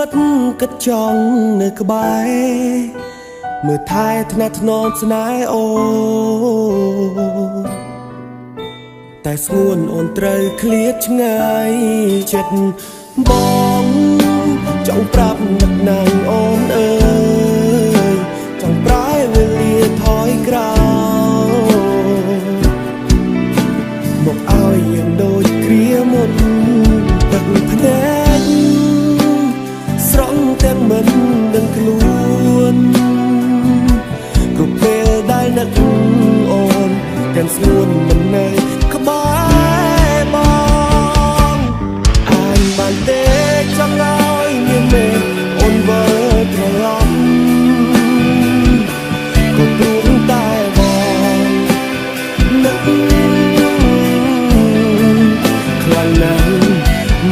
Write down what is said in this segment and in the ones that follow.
វិតគិតចង់នៅក្បែរមើលថែថ្នាក់ថ្នមស្នេហ៍អូតែស្ងួនអូនត្រូវឃ្លាតឆ្ងាយចិត្តបងចង់ប្រាប់នឹកណាស់អូនអើយចង់ប្រែវេលាថយក្រោយមកឲ្យយើងដូចគ្រាមុនទឹកភ្នែកស្រង់ទាំងមិនដឹងខ្លួនគ្រប់ពេលដែលនឹកអូនទាំងស្ងួនមិននៅក្បែរបងអានបានទេចង់ឲ្យមានមេអូនវិលត្រឡប់ក៏ព្រោះតែបងនឹកខ្លាំងណាស់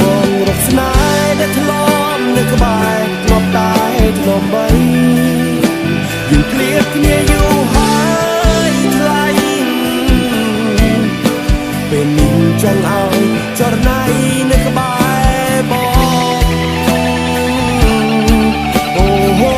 មងរកស្នេហ៍ដែលធ្លាប់នៅក្បែរធ្លាប់តែធ្លាប់បីយើងឃ្លាតគ្នាយូរហើយថ្លៃពេលនេះចង់ឲ្យចរណៃនៅក្បែរបងអូហូ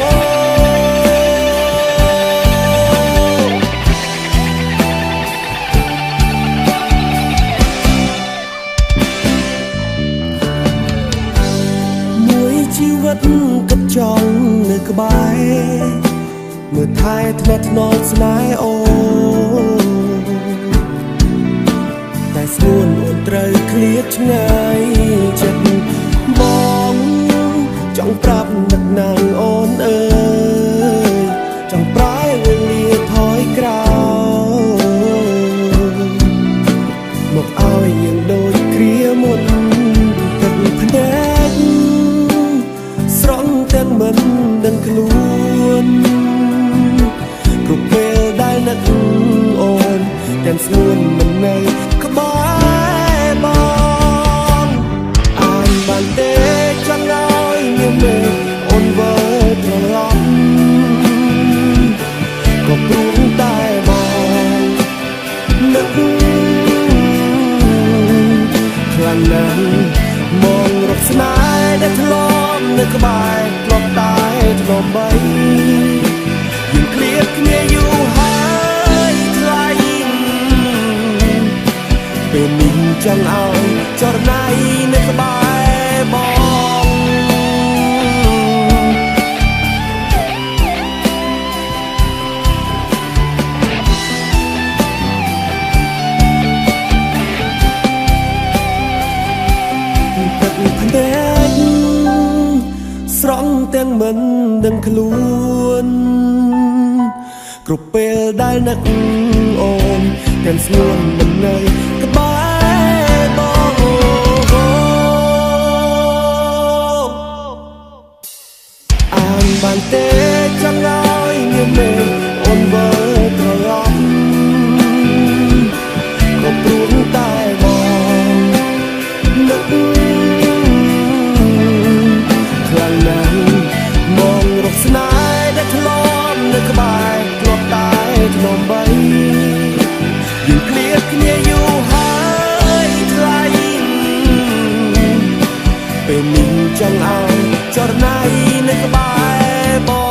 មួយជីវិតគិតចង់នៅក្បែរមើលថែថ្នាក់ថ្នមស្នេហ៍អូតែស្ងួនអូនត្រូវឃ្លាតឆ្ងាយចិត្តបងចង់ប្រាប់នឹកណាស់អូនអើយចង់ប្រែវេលាថយក្រោយមកឲ្យយើងដូចគ្រាមុនទឹកភ្នែកស្រង់ទាំងមិនដឹងខ្លួនគ្រប់ពេលដែលនឹកអូនទាំងស្ងួនមិននៅក្បែរបងអានបានទេចង់ឲ្យមានមេអូនវិលត្រឡប់ក៏ព្រោះតែបងនឹកខ្លាំងណាស់មងរកស្នេហ៍ដែលធ្លាប់នៅក្បែរធ្លាប់តែធ្លាប់បីយើងឃ្លាតគ្នាយូរហើយថ្លៃពេលនេះចង់ឲ្យចរណៃនៅក្បែរបងទឹកភ្នែកស្រង់ទាំងមិនដឹងខ្លួនគ្រប់ពេលដែលនឹកអូនទាំងស្ងួនមិននៅក្បែរបងអានបានទេចង់ឲ្យមានមេអូនវិលត្រឡប់ក៏ព្រោះតែបងនឹកខ្លាំងណាស់មងរកស្នេហ៍ដែលធ្លាប់នៅក្បែរធ្លាប់តែធ្លាប់បីយើងឃ្លាតគ្នាយូរហើយថ្លៃពេលនេះចង់ឲ្យចរណៃនៅក្បែរបង